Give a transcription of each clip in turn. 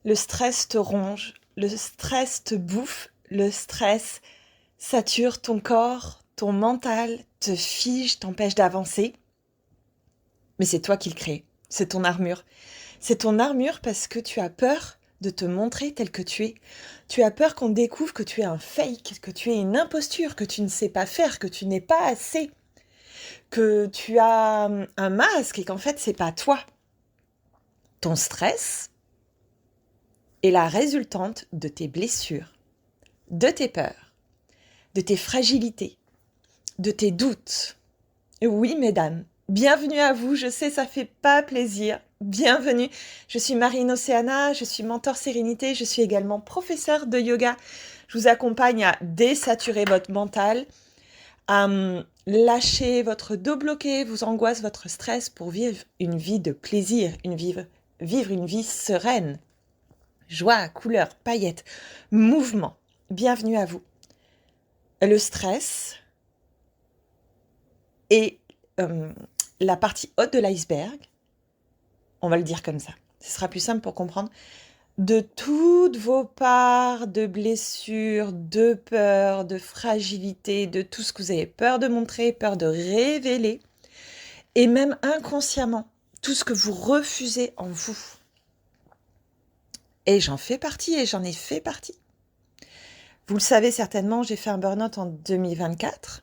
Le stress te ronge, le stress te bouffe, le stress sature ton corps, ton mental, te fige, t'empêche d'avancer. Mais c'est toi qui le crée, c'est ton armure. C'est ton armure parce que tu as peur de te montrer tel que tu es. Tu as peur qu'on découvre que tu es un fake, que tu es une imposture, que tu ne sais pas faire, que tu n'es pas assez, que tu as un masque et qu'en fait c'est pas toi. Ton stress est la résultante de tes blessures, de tes peurs, de tes fragilités, de tes doutes. Oui, mesdames, bienvenue à vous. Je sais, ça fait pas plaisir. Bienvenue. Je suis Marine Océana, je suis mentor sérénité, je suis également professeure de yoga. Je vous accompagne à désaturer votre mental, à lâcher votre dos bloqué, vos angoisses, votre stress pour vivre une vie de plaisir, vivre une vie sereine. Joie, couleur, paillettes, mouvement. Bienvenue à vous. Le stress est la partie haute de l'iceberg, on va le dire comme ça, ce sera plus simple pour comprendre, de toutes vos parts de blessures, de peur, de fragilité, de tout ce que vous avez peur de montrer, peur de révéler, et même inconsciemment, tout ce que vous refusez en vous. Et j'en fais partie et j'en ai fait partie. Vous le savez certainement, j'ai fait un burn-out en 2024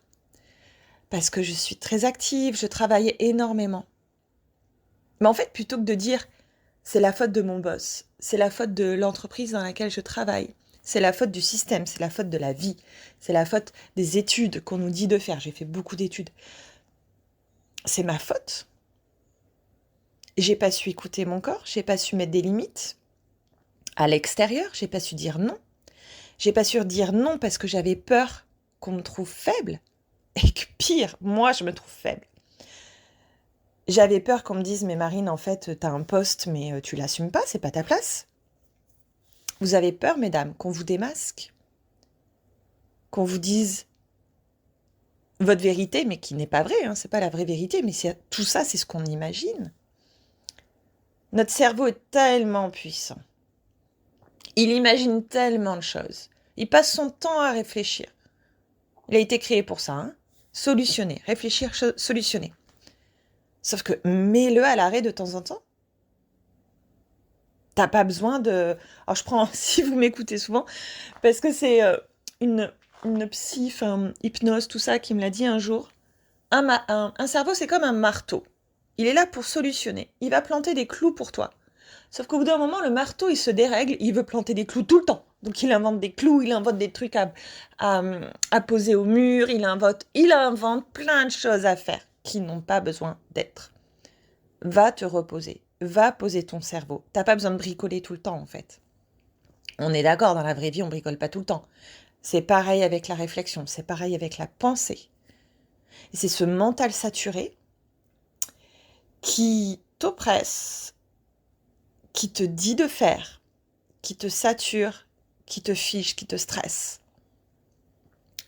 parce que je suis très active, je travaillais énormément. Mais en fait, plutôt que de dire c'est la faute de mon boss, c'est la faute de l'entreprise dans laquelle je travaille, c'est la faute du système, c'est la faute de la vie, c'est la faute des études qu'on nous dit de faire. J'ai fait beaucoup d'études. C'est ma faute. J'ai pas su écouter mon corps, j'ai pas su mettre des limites à l'extérieur, j'ai pas su dire non. J'ai pas su dire non parce que j'avais peur qu'on me trouve faible. Et que pire, moi je me trouve faible. J'avais peur qu'on me dise, mais Marine, en fait, t'as un poste, mais tu l'assumes pas, c'est pas ta place. Vous avez peur, mesdames, qu'on vous démasque, qu'on vous dise votre vérité, mais qui n'est pas vraie, hein, c'est pas la vraie vérité, mais tout ça, c'est ce qu'on imagine. Notre cerveau est tellement puissant. Il imagine tellement de choses. Il passe son temps à réfléchir. Il a été créé pour ça, hein. Solutionner, réfléchir, solutionner. Sauf que mets-le à l'arrêt de temps en temps. T'as pas besoin de... Alors je prends, si vous m'écoutez souvent, parce que c'est une psy, enfin, hypnose, tout ça, qui me l'a dit un jour. Un cerveau, c'est comme un marteau. Il est là pour solutionner. Il va planter des clous pour toi. Sauf qu'au bout d'un moment, le marteau, il se dérègle, il veut planter des clous tout le temps. Donc il invente des clous, il invente des trucs à poser au mur, il invente plein de choses à faire qui n'ont pas besoin d'être. Va te reposer, va poser ton cerveau. T'as pas besoin de bricoler tout le temps en fait. On est d'accord, dans la vraie vie, on bricole pas tout le temps. C'est pareil avec la réflexion, c'est pareil avec la pensée. Et c'est ce mental saturé qui t'oppresse, qui te dit de faire, qui te sature, qui te fiche, qui te stresse.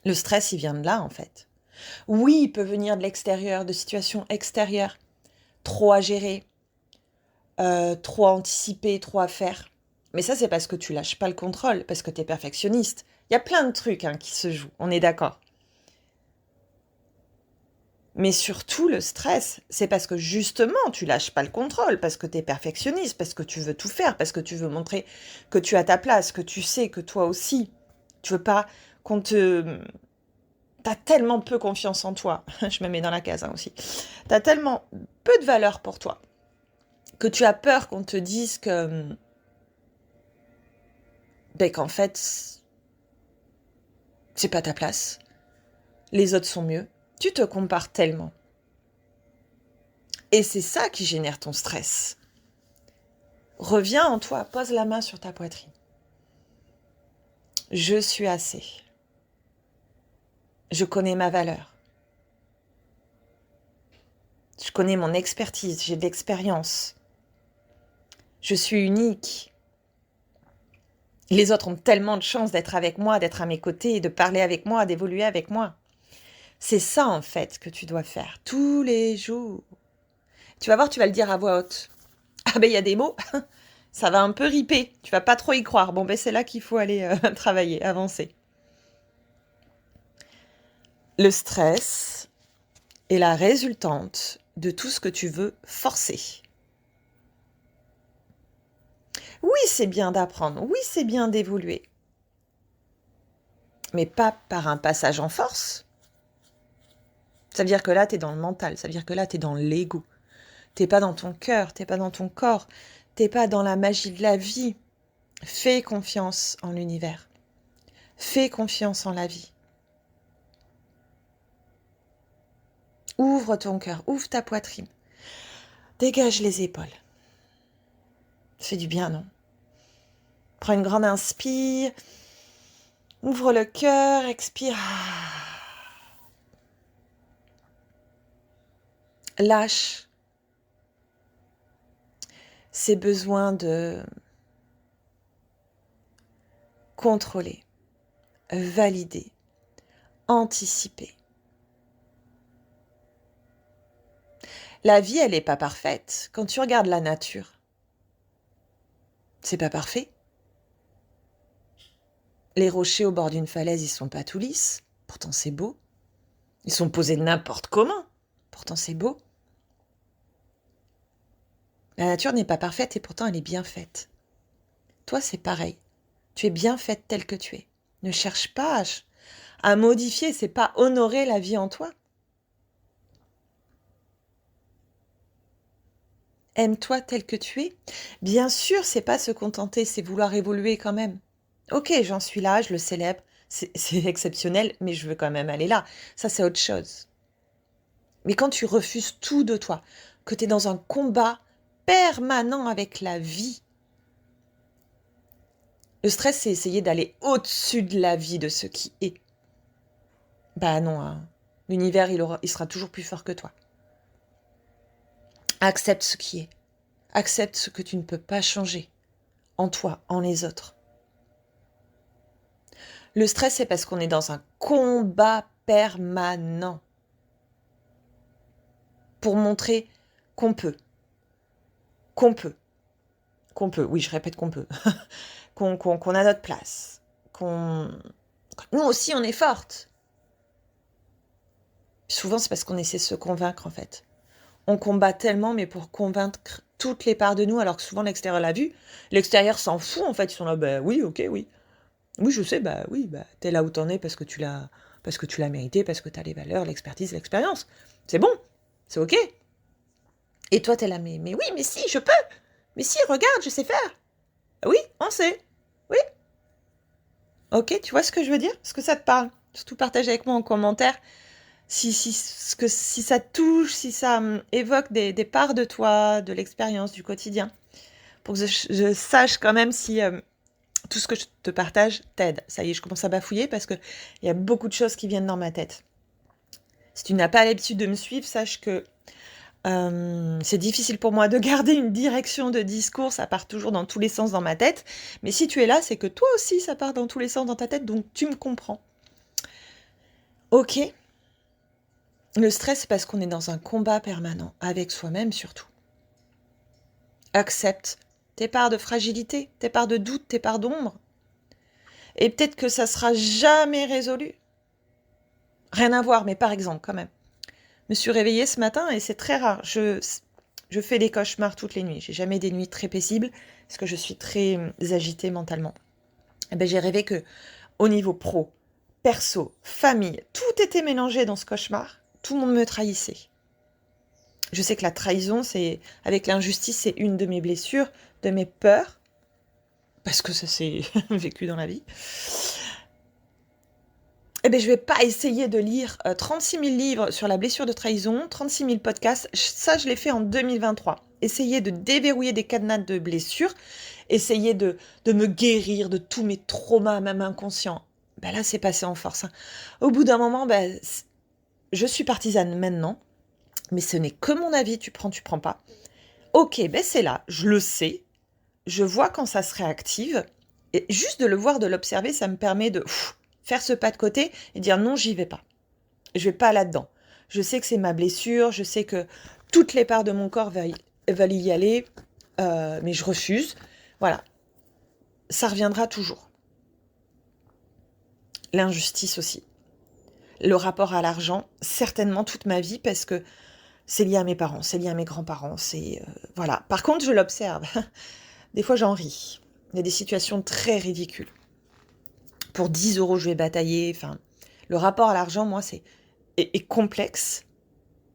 Le stress, il vient de là, en fait. Oui, il peut venir de l'extérieur, de situations extérieures, trop à gérer, trop à anticiper, trop à faire. Mais ça, c'est parce que tu lâches pas le contrôle, parce que tu es perfectionniste. Il y a plein de trucs qui se jouent, on est d'accord. Mais surtout, le stress, c'est parce que justement, tu lâches pas le contrôle, parce que tu es perfectionniste, parce que tu veux tout faire, parce que tu veux montrer que tu as ta place, que tu sais que toi aussi, tu veux pas qu'on te... T'as tellement peu confiance en toi, je me mets dans la case aussi, t'as tellement peu de valeur pour toi, que tu as peur qu'on te dise que... qu'en fait, c'est pas ta place, les autres sont mieux, tu te compares tellement. Et c'est ça qui génère ton stress. Reviens en toi, pose la main sur ta poitrine. Je suis assez. Je connais ma valeur. Je connais mon expertise, j'ai de l'expérience. Je suis unique. Les autres ont tellement de chance d'être avec moi, d'être à mes côtés, de parler avec moi, d'évoluer avec moi. C'est ça en fait que tu dois faire tous les jours. Tu vas voir, tu vas le dire à voix haute. Ah ben il y a des mots, Ça va un peu riper. Tu vas pas trop y croire. Bon, ben c'est là qu'il faut aller travailler, avancer. Le stress est la résultante de tout ce que tu veux forcer. Oui, c'est bien d'apprendre. Oui, c'est bien d'évoluer. Mais pas par un passage en force. Ça veut dire que là, tu es dans le mental. Ça veut dire que là, tu es dans l'ego. T'es pas dans ton cœur, t'es pas dans ton corps, t'es pas dans la magie de la vie. Fais confiance en l'univers. Fais confiance en la vie. Ouvre ton cœur, ouvre ta poitrine. Dégage les épaules. Ça fait du bien, non? Prends une grande inspire. Ouvre le cœur, expire. Lâche ces besoins de contrôler, valider, anticiper. La vie, elle n'est pas parfaite. Quand tu regardes la nature, c'est pas parfait. Les rochers au bord d'une falaise, ils sont pas tout lisses. Pourtant, c'est beau. Ils sont posés n'importe comment. Pourtant, c'est beau. La nature n'est pas parfaite et pourtant, elle est bien faite. Toi, c'est pareil. Tu es bien faite telle que tu es. Ne cherche pas à modifier, c'est pas honorer la vie en toi. Aime-toi tel que tu es. Bien sûr, c'est pas se contenter, c'est vouloir évoluer quand même. Ok, j'en suis là, je le célèbre, c'est exceptionnel, mais je veux quand même aller là. Ça, c'est autre chose. Mais quand tu refuses tout de toi, que tu es dans un combat permanent avec la vie, le stress, c'est essayer d'aller au-dessus de la vie, de ce qui est. Bah non, hein. L'univers, il sera toujours plus fort que toi. Accepte ce qui est. Accepte ce que tu ne peux pas changer. En toi, en les autres. Le stress, c'est parce qu'on est dans un combat permanent. Pour montrer qu'on peut. Qu'on peut. Qu'on peut. Oui, je répète qu'on peut. qu'on a notre place. Nous aussi, on est forte. Souvent, c'est parce qu'on essaie de se convaincre, en fait. On combat tellement, mais pour convaincre toutes les parts de nous, alors que souvent l'extérieur l'a vu. L'extérieur s'en fout, en fait. Ils sont là, bah oui, ok, oui. Oui, je sais, bah oui, bah t'es là où t'en es parce que tu l'as mérité, parce que t'as les valeurs, l'expertise, l'expérience. C'est bon, c'est ok. Et toi, t'es là, mais oui, mais si, je peux. Mais si, regarde, je sais faire. Oui, on sait. Oui. Ok, tu vois ce que je veux dire? Est-ce que ça te parle? Surtout partage avec moi en commentaire si ça te touche, si ça évoque des parts de toi, de l'expérience, du quotidien. Pour que je sache quand même si tout ce que je te partage t'aide. Ça y est, je commence à bafouiller parce qu'il y a beaucoup de choses qui viennent dans ma tête. Si tu n'as pas l'habitude de me suivre, sache que c'est difficile pour moi de garder une direction de discours, ça part toujours dans tous les sens dans ma tête. Mais si tu es là, c'est que toi aussi, ça part dans tous les sens dans ta tête, donc tu me comprends. Ok. Le stress, c'est parce qu'on est dans un combat permanent, avec soi-même surtout. Accepte tes parts de fragilité, tes parts de doute, tes parts d'ombre. Et peut-être que ça sera jamais résolu. Rien à voir, mais par exemple, quand même. Je me suis réveillée ce matin et c'est très rare. Je fais des cauchemars toutes les nuits. J'ai jamais des nuits très paisibles parce que je suis très agitée mentalement. Et ben, j'ai rêvé que, au niveau pro, perso, famille, tout était mélangé dans ce cauchemar. Tout le monde me trahissait. Je sais que la trahison, avec l'injustice, c'est une de mes blessures, de mes peurs, parce que ça s'est vécu dans la vie. Eh bien, je ne vais pas essayer de lire 36 000 livres sur la blessure de trahison, 36 000 podcasts. Ça, je l'ai fait en 2023. Essayer de déverrouiller des cadenas de blessures, essayer de me guérir de tous mes traumas, même inconscients. Ben là, c'est passé en force. Hein. Au bout d'un moment, je suis partisane maintenant, mais ce n'est que mon avis, tu prends pas. Ok, c'est là, je le sais, je vois quand ça se réactive, et juste de le voir, de l'observer, ça me permet de faire ce pas de côté et dire non, j'y vais pas. Je vais pas là-dedans. Je sais que c'est ma blessure, je sais que toutes les parts de mon corps veulent y aller, mais je refuse. Voilà, ça reviendra toujours. L'injustice aussi. Le rapport à l'argent, certainement toute ma vie, parce que c'est lié à mes parents, c'est lié à mes grands-parents, voilà. Par contre, je l'observe. Des fois, j'en ris. Il y a des situations très ridicules. Pour 10 euros, je vais batailler. Enfin, le rapport à l'argent, moi, est complexe,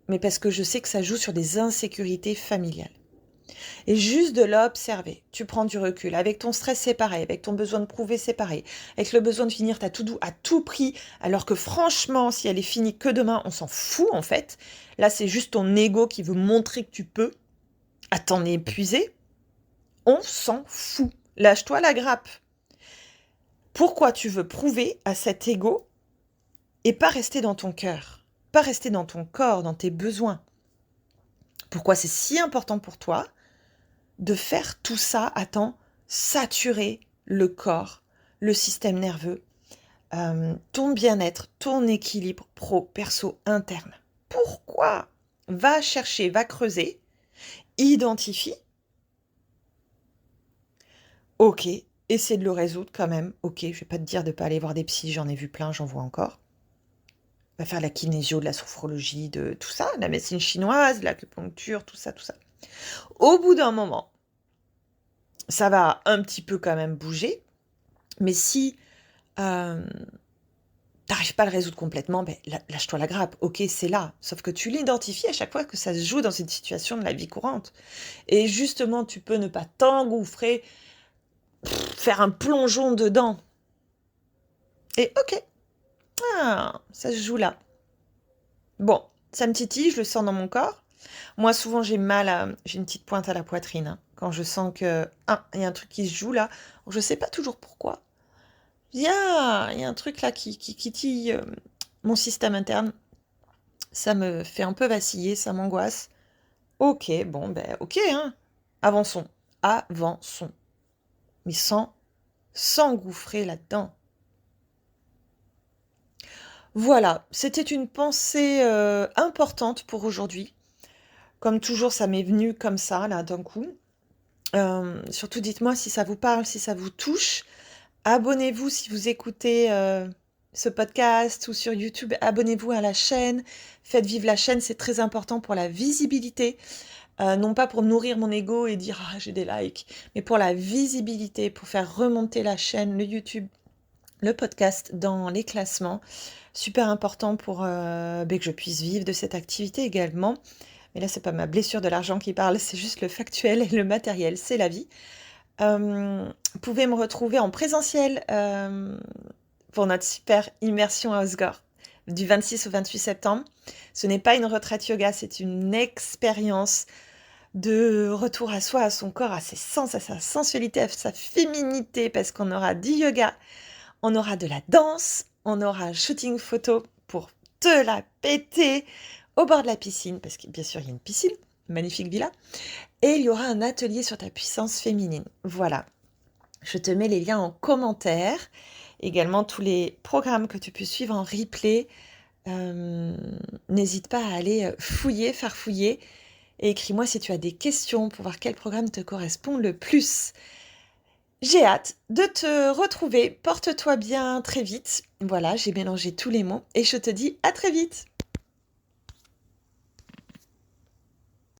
mais parce que je sais que ça joue sur des insécurités familiales. Et juste de l'observer, tu prends du recul. Avec ton stress, c'est pareil. Avec ton besoin de prouver, c'est pareil. Avec le besoin de finir ta to-do à tout prix, alors que franchement, si elle est finie que demain, on s'en fout en fait. Là, c'est juste ton ego qui veut montrer que tu peux, à t'en épuiser. On s'en fout. Lâche-toi la grappe. Pourquoi tu veux prouver à cet ego et pas rester dans ton cœur, pas rester dans ton corps, dans tes besoins? Pourquoi c'est si important pour toi de faire tout ça à temps saturer le corps, le système nerveux, ton bien-être, ton équilibre pro-perso interne? Pourquoi? Va chercher, va creuser, identifie. Ok, essaie de le résoudre quand même. Ok, je vais pas te dire de pas aller voir des psys, j'en ai vu plein, j'en vois encore. Va faire la kinésio, de la sophrologie, de tout ça, la médecine chinoise, l'acupuncture, tout ça, tout ça. Au bout d'un moment, ça va un petit peu quand même bouger, mais si t'arrives pas à le résoudre complètement, ben, lâche-toi la grappe. Ok, c'est là. Sauf que tu l'identifies à chaque fois que ça se joue dans une situation de la vie courante. Et justement, tu peux ne pas t'engouffrer, faire un plongeon dedans. Et ok, ça se joue là. Bon, ça me titille, je le sens dans mon corps. Moi, souvent, j'ai une petite pointe à la poitrine, hein, quand je sens que, il y a un truc qui se joue là. Je sais pas toujours pourquoi. Il y a un truc là qui titille mon système interne. Ça me fait un peu vaciller, ça m'angoisse. Ok, bon, ben, ok, hein. Avançons. Avançons. Mais sans s'engouffrer là-dedans. Voilà, c'était une pensée importante pour aujourd'hui. Comme toujours, ça m'est venu comme ça, là, d'un coup. Surtout, dites-moi si ça vous parle, si ça vous touche. Abonnez-vous si vous écoutez ce podcast ou sur YouTube. Abonnez-vous à la chaîne. Faites vivre la chaîne, c'est très important pour la visibilité. Non pas pour nourrir mon ego et dire « Ah, j'ai des likes », mais pour la visibilité, pour faire remonter la chaîne, le YouTube, le podcast dans les classements. Super important pour que je puisse vivre de cette activité également. Mais là, c'est pas ma blessure de l'argent qui parle, c'est juste le factuel et le matériel, c'est la vie. Vous pouvez me retrouver en présentiel pour notre super immersion à Osgore du 26 au 28 septembre. Ce n'est pas une retraite yoga, c'est une expérience de retour à soi, à son corps, à ses sens, à sa sensualité, à sa féminité, parce qu'on aura du yoga, on aura de la danse, on aura un shooting photo pour te la péter au bord de la piscine, parce que bien sûr il y a une piscine, magnifique villa, et il y aura un atelier sur ta puissance féminine. Voilà, je te mets les liens en commentaire, également tous les programmes que tu peux suivre en replay. N'hésite pas à aller fouiller, farfouiller, et écris-moi si tu as des questions pour voir quel programme te correspond le plus. J'ai hâte de te retrouver. Porte-toi bien très vite. Voilà, j'ai mélangé tous les mots et je te dis à très vite.